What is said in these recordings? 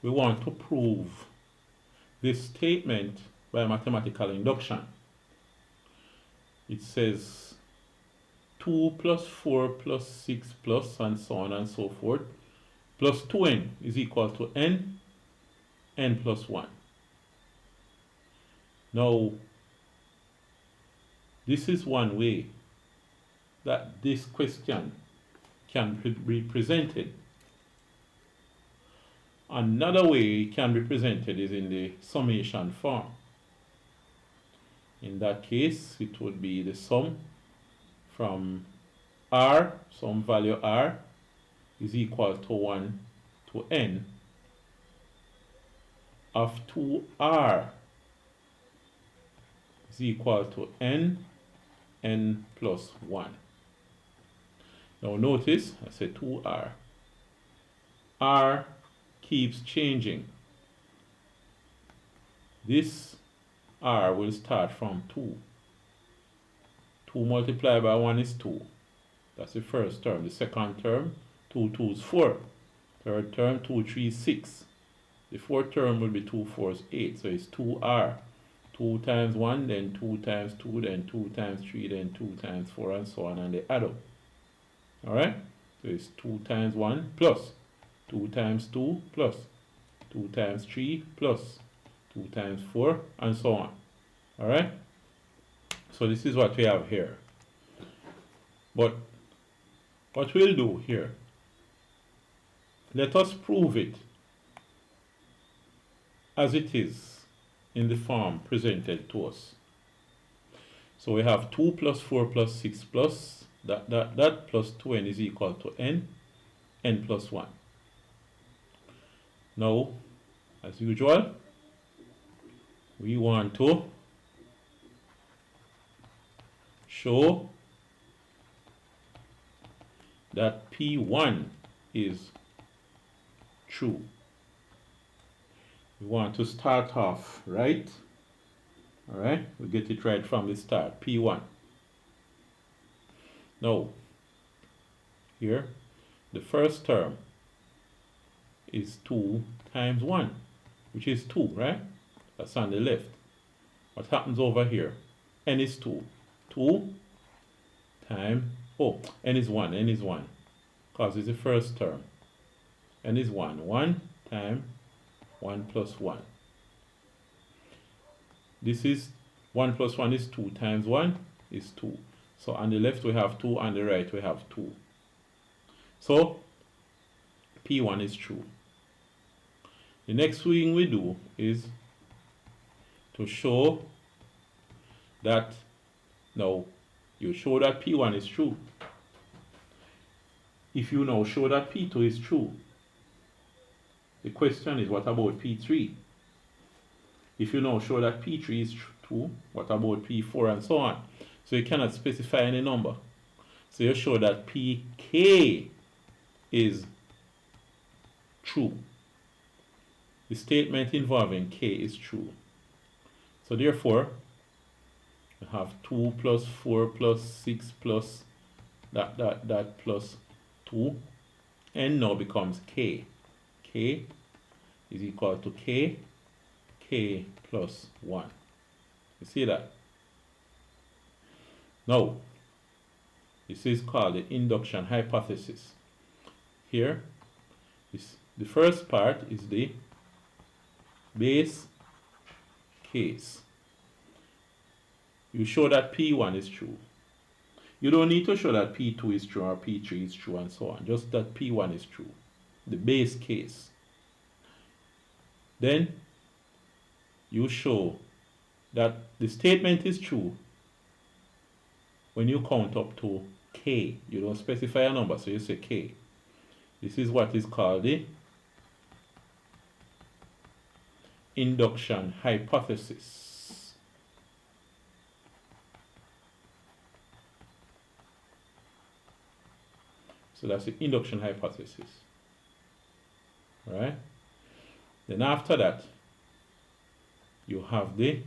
we want to prove this statement by mathematical induction. It says 2 plus 4 plus 6 plus and so on and so forth plus 2n is equal to n plus 1. Now, this is one way that this question can be presented. Another way it can be presented is in the summation form. In that case, it would be the sum from r, some value r, is equal to 1 to n of 2r is equal to n plus 1. Now notice, I said 2r. r keeps changing. This r will start from 2. 2 multiplied by 1 is 2. That's the first term. The second term, 2 2s 4. Third term, 2 3 6. The fourth term will be 2 4s 8. So it's 2r. 2 times 1, then 2 times 2, then 2 times 3, then 2 times 4, and so on, and they add up. Alright? So it's 2 times 1 plus 2 times 2 plus 2 times 3 plus 2 times 4, and so on. Alright? So this is what we have here. But what we'll do here, let us prove it as it is in the form presented to us. So we have 2 plus 4 plus 6 plus that plus 2n is equal to n plus 1. Now, as usual, we want to show that P1 is true. We want to start off right. Alright, we get it right from the start. P1. Now, here, the first term is 2 times 1, which is 2, right? That's on the left. What happens over here? N is 2. 2 times, n is 1, because it's the first term. N is 1. 1 times 1 plus 1. This is 1 plus 1 is 2 times 1 is 2. So on the left we have 2, on the right we have 2. So P1 is true. The next thing we do is to show that, now you show that P1 is true. If you now show that P2 is true, the question is, what about P3? If you now show that P3 is true, what about P4 and so on? So you cannot specify any number. So you show that Pk is true. The statement involving k is true. So therefore, you have 2 plus 4 plus 6 plus that plus 2. N now becomes k. K is equal to k plus 1. You see that? Now, this is called the induction hypothesis. Here, the first part is the base case. You show that P1 is true. You don't need to show that P2 is true or P3 is true and so on. Just that P1 is true. The base case. Then you show that the statement is true when you count up to k. You don't specify a number, so you say k. This is what is called the induction hypothesis. So that's the induction hypothesis. Alright? Then after that, you have the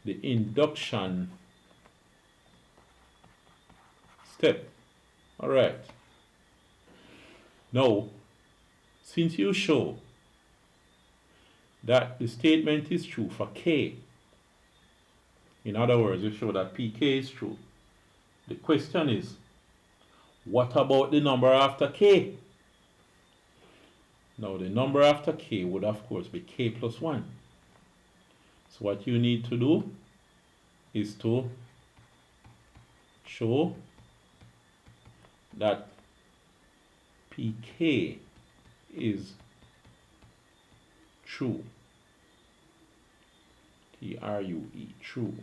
induction step. Alright. Now, since you show that the statement is true for k, in other words, you show that pk is true, the question is, what about the number after k? Now, the number after k would, of course, be k plus 1. So what you need to do is to show that pk is true. T-R-U-E, true.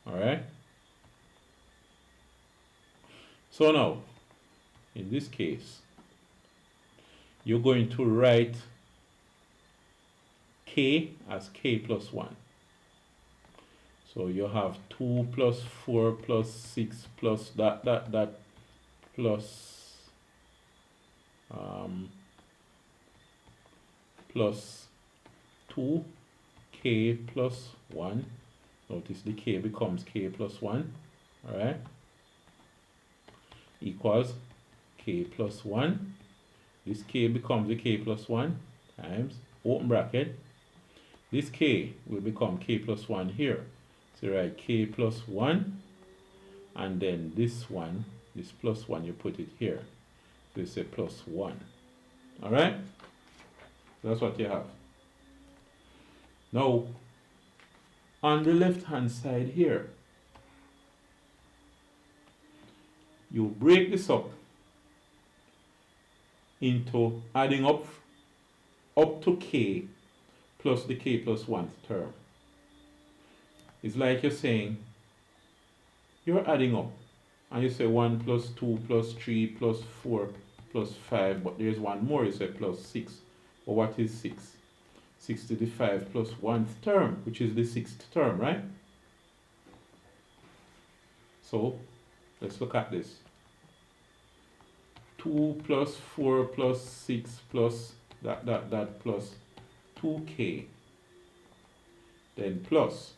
Alright? So now, in this case, you're going to write k as k plus 1. So you have 2 plus 4 plus 6 plus that plus plus 2 k plus 1. Notice the k becomes k plus 1. Alright? Equals k plus 1. This k becomes a k plus 1 times, open bracket, this k will become k plus 1 here. So you write k plus 1, and then this one, this plus 1, you put it here. So you say plus 1. Alright? So that's what you have. Now, on the left hand side here, you break this up into adding up to k plus the k plus 1th term. It's like you're saying, you're adding up, and you say 1 plus 2 plus 3 plus 4 plus 5, but there's one more, you say plus 6. But what is 6? 6 to the 5 plus 1th term, which is the 6th term, right? So, let's look at this. 2 plus 4 plus 6 plus that plus 2k, then plus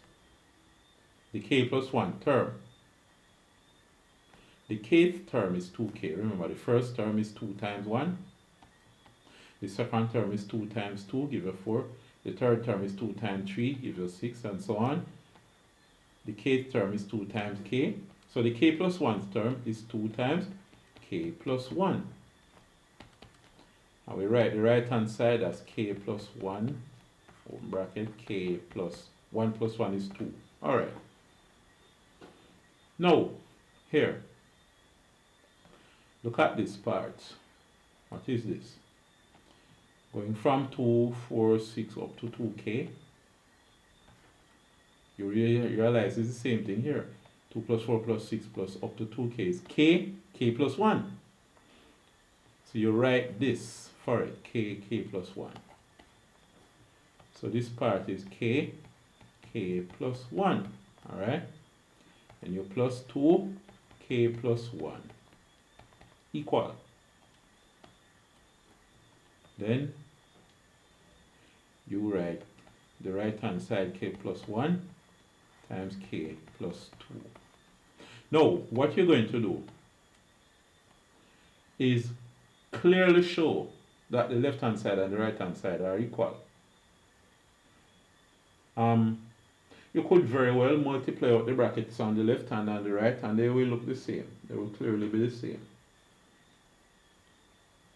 the k plus 1 term. The kth term is 2k. Remember, the first term is 2 times 1. The second term is 2 times 2, give you 4. The third term is 2 times 3, give you 6, and so on. The kth term is 2 times k. So the k plus 1th term is 2 times k plus 1. And we write the right hand side as k plus 1, open bracket, k plus 1 plus 1 is 2. Alright. Now, here, look at this part. What is this? Going from 2, 4, 6 up to 2k. You realize it's the same thing here. 2 plus 4 plus 6 plus up to 2k is k plus 1. So you write this for it, k plus 1. So this part is k plus 1. Alright? And you plus 2, k plus 1. Equal. Then you write the right hand side k plus 1 times k plus 2. Now, what you're going to do is clearly show that the left hand side and the right hand side are equal. You could very well multiply out the brackets on the left hand and the right, and they will look the same. They will clearly be the same.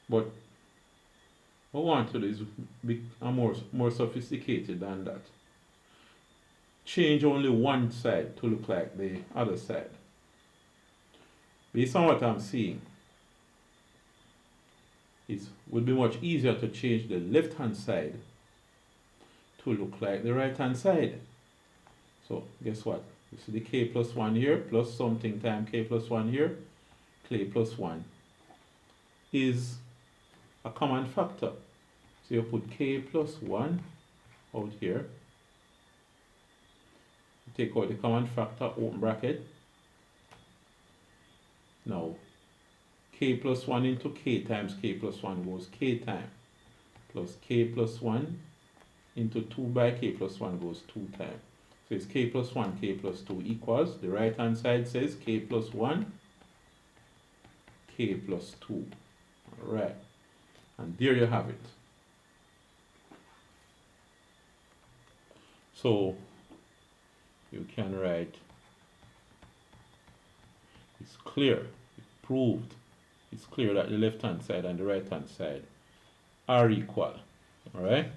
But what I want to do is be more sophisticated than that. Change only one side to look like the other side. Based on what I'm seeing, it would be much easier to change the left hand side to look like the right hand side. So guess what? You see the k plus 1 here, plus something times k plus 1 here, k plus 1 is a common factor. So you put k plus 1 out here. Take out the common factor, open bracket. Now, k plus 1 into k times k plus 1 goes k time. Plus k plus 1 into 2 by k plus 1 goes 2 times. So it's k plus 1, k plus 2 equals, the right hand side says k plus 1, k plus 2. Right. And there you have it. So you can write, it's clear, it's proved, it's clear that the left hand side and the right hand side are equal. Alright?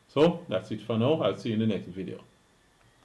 So that's it for now. I'll see you in the next video.